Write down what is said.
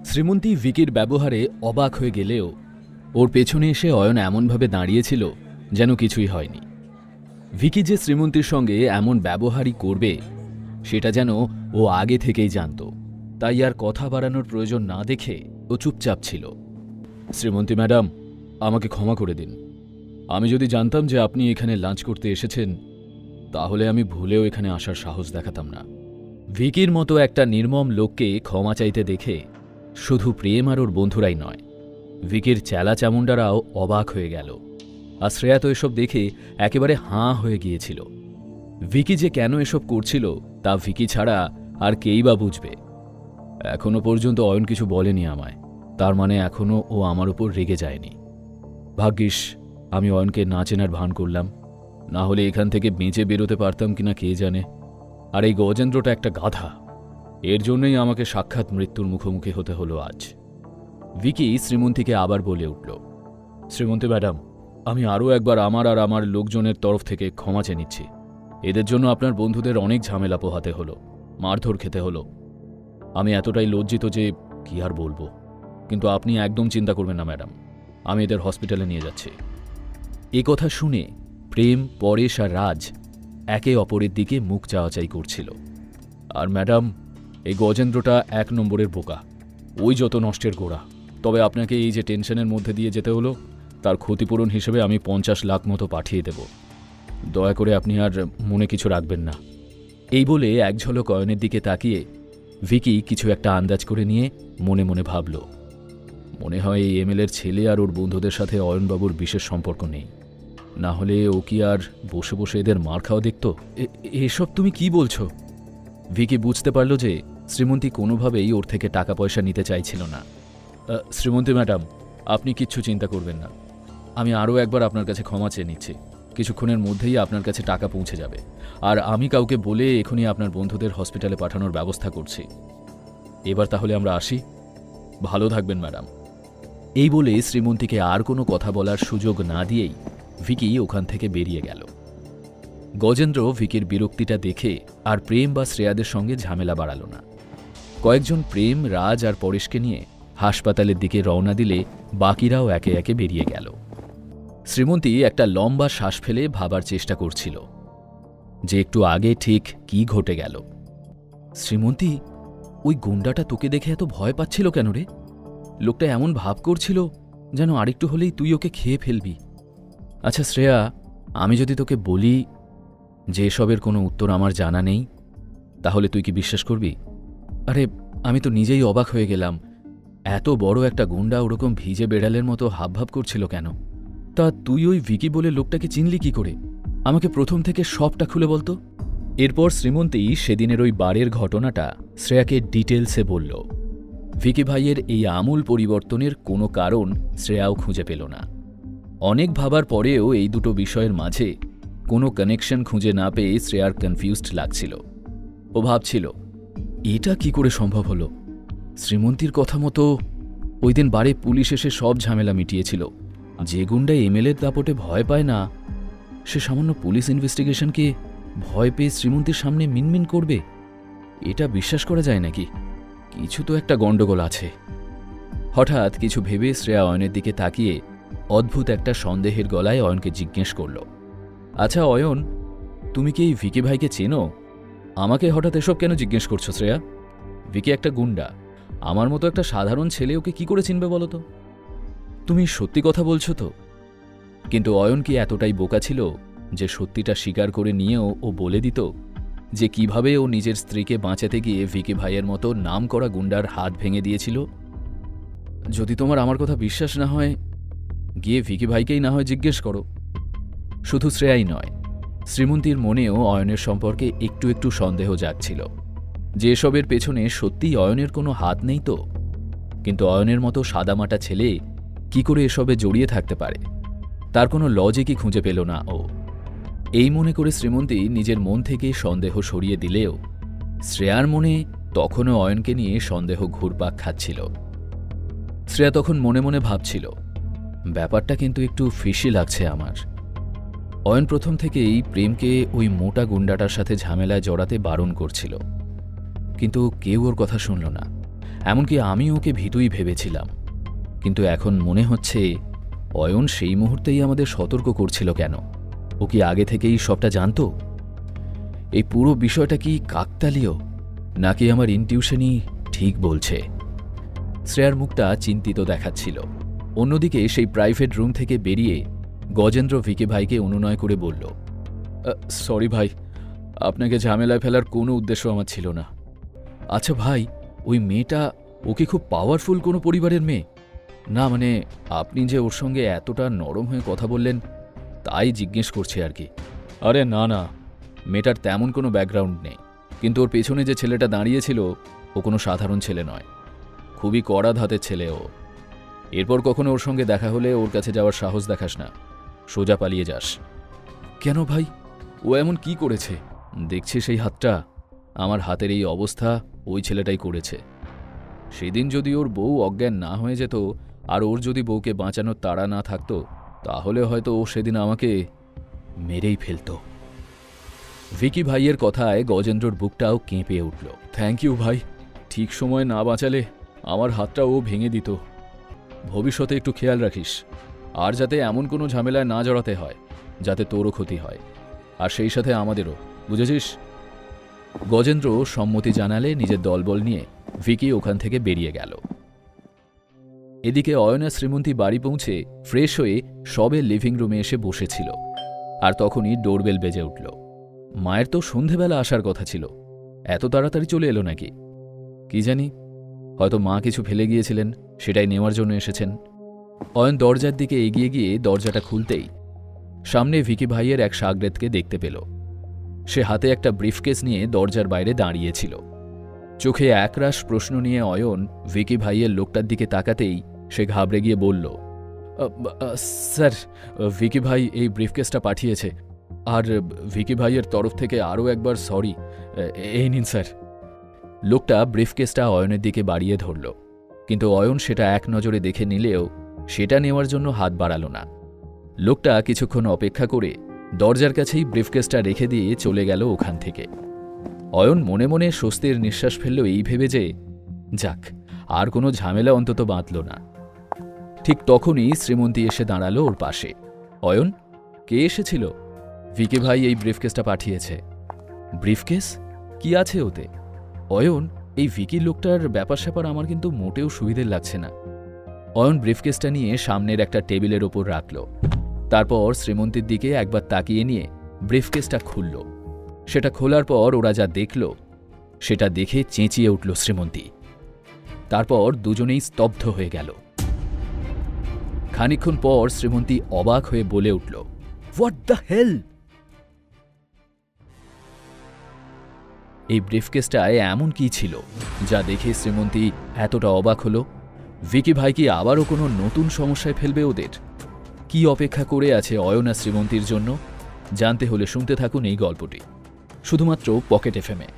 শ্রীমন্তী ভিকির ব্যবহারে অবাক হয়ে গেলেও ওর পেছনে এসে অয়ন এমনভাবে দাঁড়িয়েছিল যেন কিছুই হয়নি। ভিকি যে শ্রীমন্তীর সঙ্গে এমন ব্যবহারই করবে সেটা যেন ও আগে থেকেই জানত, তাই আর কথা বাড়ানোর প্রয়োজন না দেখে ও চুপচাপ ছিল। শ্রীমন্তী ম্যাডাম, আমাকে ক্ষমা করে দিন। আমি যদি জানতাম যে আপনি এখানে লাঞ্চ করতে এসেছেন তাহলে আমি ভুলেও এখানে আসার সাহস দেখাতাম না। ভিকির মতো একটা নির্মম লোককে ক্ষমা চাইতে দেখে শুধু প্রেম আর ওর বন্ধুরাই নয়, ভিকির চেলা চামুন্ডারাও অবাক হয়ে গেল। আর শ্রেয়া তো এসব দেখে একেবারে হাঁ হয়ে গিয়েছিল। ভিকি যে কেন এসব করছিল তা ভিকি ছাড়া আর কেই বা বুঝবে। এখনো পর্যন্ত অয়ন কিছু বলেনি আমায়, তার মানে এখনো ও আমার উপর রেগে যায়নি। ভাগ্যিস আমি অয়নকে না চেনার ভান করলাম, না হলে এখান থেকে বেঁচে বেরোতে পারতাম কিনা কে জানে। আর এই গজেন্দ্রটা একটা গাধা, এর জন্যই আমাকে সাক্ষাৎ মৃত্যুর মুখোমুখি হতে হলো আজ। ভিকি শ্রীমন্তীকে আবার বলে উঠল, শ্রীমন্তী ম্যাডাম, আমি আরও একবার আমার আর আমার লোকজনের তরফ থেকে ক্ষমা চেয়ে নিচ্ছি। এদের জন্য আপনার বন্ধুদের অনেক ঝামেলা পোহাতে হলো, মারধর খেতে হলো। আমি এতটাই লজ্জিত যে কি আর বলবো, কিন্তু আপনি একদম চিন্তা করবেন না ম্যাডাম, আমি এদের হসপিটালে নিয়ে যাচ্ছি। এ কথা শুনে প্রেম, পরেশ আর রাজ একে অপরের দিকে মুখ চাওয়াচাই করছিল। আর ম্যাডাম, এই গজেন্দ্রটা 1 নম্বরের বোকা, ওই যত নষ্টের গোড়া। তবে আপনাকে এই যে টেনশনের মধ্যে দিয়ে যেতে হলো তার ক্ষতিপূরণ হিসেবে আমি 50 লাখ মতো পাঠিয়ে দেব। দয়া করে আপনি আর মনে কিছু রাখবেন না। এই বলে এক ঝলক অয়নের দিকে তাকিয়ে ভিকি কিছু একটা আন্দাজ করে নিয়ে মনে মনে ভাবল, মনে হয় এই এমএলএর ছেলে আর ওর বন্ধুদের সাথে অয়নবাবুর বিশেষ সম্পর্ক নেই, না হলে ও কি আর বসে বসে এদের মার খাওয়া দেখত। এসব তুমি কি বলছো? ভিকি বুঝতে পারল যে শ্রীমন্তী কোনোভাবেই ওর থেকে টাকা পয়সা নিতে চাইছিল না। শ্রীমন্তী ম্যাডাম, আপনি কিচ্ছু চিন্তা করবেন না, আমি আরও একবার আপনার কাছে ক্ষমা চেয়ে নিচ্ছি। কিছুক্ষণের মধ্যেই আপনার কাছে টাকা পৌঁছে যাবে, আর আমি কাউকে বলে এখনই আপনার বন্ধুদের হসপিটালে পাঠানোর ব্যবস্থা করছি। এবার তাহলে আমরা আসি। ভালো থাকবেন ম্যাডাম। এই বলে শ্রীমন্তীকে আর কোনো কথা বলার সুযোগ না দিয়েই ভিকি ওখান থেকে বেরিয়ে গেল। গজেন্দ্র ভিকির বিরক্তিটা দেখে আর প্রেম বা শ্রেয়াদের সঙ্গে ঝামেলা বাড়াল না। কয়েকজন প্রেম, রাজ আর পরেশকে নিয়ে হাসপাতালের দিকে রওনা দিলে বাকিরাও একে একে বেরিয়ে গেল। শ্রীমন্তী একটা লম্বা শ্বাস ফেলে ভাবার চেষ্টা করছিল যে একটু আগে ঠিক কি ঘটে গেল। শ্রীমন্তী, ওই গুন্ডাটা তোকে দেখে এত ভয় পাচ্ছিল কেন রে? লোকটা এমন ভাব করছিল যেন আরেকটু হলেই তুই ওকে খেয়ে ফেলবি। আচ্ছা শ্রেয়া, আমি যদি তোকে বলি যে এসবের কোনো উত্তর আমার জানা নেই, তাহলে তুই কি বিশ্বাস করবি? আরে আমি তো নিজেই অবাক হয়ে গেলাম, এত বড় একটা গুন্ডা ওরকম ভিজে বেড়ালের মতো হাবভাব করছিল কেন? তা তুই ওই ভিকি বলে লোকটাকে চিনলি কি করে? আমাকে প্রথম থেকে সবটা খুলে বলতো। এরপর শ্রীমন্তী সেদিনের ওই বারের ঘটনাটা শ্রেয়াকে ডিটেলসে বলল। ভিকি ভাইয়ের এই আমূল পরিবর্তনের কোনো কারণ শ্রেয়াও খুঁজে পেল না। অনেক ভাবার পরেও এই দুটো বিষয়ের মাঝে কোনো কানেকশন খুঁজে না পেয়ে শ্রেয়ার কনফিউজড লাগছিল। ও ভাবছিল, এটা কি করে সম্ভব হলো? শ্রীমন্তীর কথা মতো ওই দিন বারে পুলিশ এসে সব ঝামেলা মিটিয়েছিল। যে গুন্ডা এমএলএর দাপটে ভয় পায় না, সে সামান্য পুলিশ ইনভেস্টিগেশনকে ভয় পেয়ে শ্রীমন্তীর সামনে মিনমিন করবে? এটা বিশ্বাস করা যায় নাকি? কিছু তো একটা গণ্ডগোল আছে। হঠাৎ কিছু ভেবে শ্রেয়া অয়নের দিকে তাকিয়ে অদ্ভুত একটা সন্দেহের গলায় অয়নকে জিজ্ঞেস করল, আচ্ছা অয়ন, তুমি কি এই ভিকি ভাইকে চেনো? আমাকে হঠাৎ এসব কেন জিজ্ঞেস করছো শ্রেয়া? ভিকি একটা গুন্ডা, আমার মতো একটা সাধারণ ছেলে ওকে কি করে চিনবে বলো তো? তুমি সত্যি কথা বলছো তো? কিন্তু অয়ন কি এতটাই বোকা ছিল যে সত্যিটা স্বীকার করে নিয়েও ও বলে দিত যে কিভাবে ও নিজের স্ত্রীকে বাঁচাতে গিয়ে ভিকি ভাইয়ের মতো নাম করা গুন্ডার হাত ভেঙে দিয়েছিল? যদি তোমার আমার কথা বিশ্বাস না হয়, গিয়ে ভিকি ভাইকেই না হয় জিজ্ঞেস করো। শুধু শ্রেয়াই নয়, শ্রীমন্তীর মনেও অয়নের সম্পর্কে একটু একটু সন্দেহ জাগছিল যে এসবের পেছনে সত্যিই অয়নের কোনো হাত নেই তো। কিন্তু অয়নের মতো সাদামাটা ছেলে কি করে এসবে জড়িয়ে থাকতে পারে, তার কোনো লজিকই খুঁজে পেল না ও। এই মনে করে শ্রীমন্তী নিজের মন থেকে সন্দেহ সরিয়ে দিলেও শ্রেয়ার মনে তখনও অয়নকে নিয়ে সন্দেহ ঘুরপাক খাচ্ছিল। শ্রেয়া তখন মনে মনে ভাবছিল, ব্যাপারটা কিন্তু একটু ফিশি লাগছে আমার। অয়ন প্রথম থেকেই প্রেমকে ওই মোটা গুন্ডাটার সাথে ঝামেলায় জড়াতে বারণ করছিল, কিন্তু কেউ ওর কথা শুনল না। এমনকি আমি ওকে ভীতুই ভেবেছিলাম, কিন্তু এখন মনে হচ্ছে অয়ন সেই মুহূর্তেই আমাদের সতর্ক করছিল কেন? ও কি আগে থেকেই সবটা জানতো? এই পুরো বিষয়টা কি কাকতালীয়, নাকি আমার ইনটিউশনই ঠিক বলছে? শ্রেয়ার মুখটা চিন্তিত দেখাচ্ছিল। অন্যদিকে সেই প্রাইভেট রুম থেকে বেরিয়ে গজেন্দ্র ভিকি ভাইকে অনুনয় করে বলল, সরি ভাই, আপনাকে ঝামেলায় ফেলার কোনো উদ্দেশ্য আমার ছিল না। আচ্ছা ভাই, ওই মেয়েটা, ও কি খুব পাওয়ারফুল কোনো পরিবারের মেয়ে? না মানে, আপনি যে ওর সঙ্গে এতটা নরম হয়ে কথা বললেন, তাই জিজ্ঞেস করছি আর কি। আরে না না, মেয়েটার তেমন কোনো ব্যাকগ্রাউন্ড নেই, কিন্তু ওর পেছনে যে ছেলেটা দাঁড়িয়েছিল ও কোনো সাধারণ ছেলে নয়, খুবই কড়া ধাতের ছেলে ও। এরপর কখনো ওর সঙ্গে দেখা হলে ওর কাছে যাওয়ার সাহস দেখাস না, সোজা পালিয়ে যাস। কেন ভাই, ও এমন কি করেছে? দেখছি সেই হাতটা, আমার হাতের এই অবস্থা ওই ছেলেটাই করেছে। সেদিন যদি ওর বউ অজ্ঞান না হয়ে যেত আর ওর যদি বউকে বাঁচানোর তাড়া না থাকতো, তাহলে হয়তো ও সেদিন আমাকে মেরেই ফেলত। ভিকি ভাইয়ের কথায় গজেন্দ্রর বুকটাও কেঁপে উঠল। থ্যাংক ইউ ভাই, ঠিক সময় না বাঁচালে আমার হাতটা ও ভেঙে দিত। ভবিষ্যতে একটু খেয়াল রাখিস, আর যাতে এমন কোনো ঝামেলায় না জড়াতে হয় যাতে তোরও ক্ষতি হয়, আর সেই সাথে আমাদেরও, বুঝেছিস? গজেন্দ্র সম্মতি জানালে নিজের দলবল নিয়ে ভিকি ওখান থেকে বেরিয়ে গেল। এদিকে অয়না শ্রীমন্তী বাড়ি পৌঁছে ফ্রেশ হয়ে সবে লিভিং রুমে এসে বসেছিল, আর তখনই ডোরবেল বেজে উঠল। মায়ের তো সন্ধেবেলা আসার কথা ছিল, এত তাড়াতাড়ি চলে এলো নাকি? কি জানি, হয়তো মা কিছু ফেলে গিয়েছিলেন, সেটাই নেওয়ার জন্য এসেছেন। অয়ন দরজার দিকে এগিয়ে গিয়ে দরজাটা খুলতেই সামনে ভিকি ভাইয়ের এক শাগরেদকে দেখতে পেল। সে হাতে একটা ব্রিফকেস নিয়ে দরজার বাইরে দাঁড়িয়েছিল। চোখে একরাশ প্রশ্ন নিয়ে অয়ন ভিকি ভাইয়ের লোকটার দিকে তাকাতেই সে ঘাবড়ে গিয়ে বলল, স্যার, ভিকি ভাই এই ব্রিফকেসটা পাঠিয়েছে, আর ভিকি ভাইয়ের তরফ থেকে আরও একবার সরি। এই নিন স্যার। লোকটা ব্রিফকেসটা অয়নের দিকে বাড়িয়ে ধরল, কিন্তু অয়ন সেটা এক নজরে দেখে নিলেও সেটা নেওয়ার জন্য হাত বাড়াল না। লোকটা কিছুক্ষণ অপেক্ষা করে দরজার কাছেই ব্রিফকেসটা রেখে দিয়ে চলে গেল ওখান থেকে। অয়ন মনে মনে স্বস্তির নিঃশ্বাস ফেলল, এই ভেবে যে যাক, আর কোনো ঝামেলা অন্তত বাঁধল না। ঠিক তখনই শ্রীমন্তী এসে দাঁড়ালো ওর পাশে। অয়ন, কে এসেছিল? ভিকি ভাই এই ব্রিফকেসটা পাঠিয়েছে। ব্রিফকেস? কি আছে ওতে? অয়ন, এই ভিকি লোকটার ব্যাপার স্যাপার আমার কিন্তু মোটেও সুবিধের লাগছে না। অয়ন ব্রিফকেসটা নিয়ে সামনের একটা টেবিলের ওপর রাখল, তারপর শ্রীমন্তীর দিকে একবার তাকিয়ে নিয়ে ব্রিফকেসটা খুলল। সেটা খোলার পর ওরা যা দেখল সেটা দেখে চেঁচিয়ে উঠল শ্রীমন্তী। তারপর দুজনেই স্তব্ধ হয়ে গেল। খানিকক্ষণ পর শ্রীমন্তী অবাক হয়ে বলে উঠল, হোয়াট দ্য হেল? এই ব্রিফকেসটায় এমন কি ছিল যা দেখে শ্রীমন্তী এতটা অবাক হল? ভিকি ভাই কি আবারও কোনো নতুন সমস্যায় ফেলবে ওদের? কি অপেক্ষা করে আছে অয়না শ্রীমন্তীর জন্য? জানতে হলে শুনতে থাকুন এই গল্পটি, শুধুমাত্র পকেট এফএমে।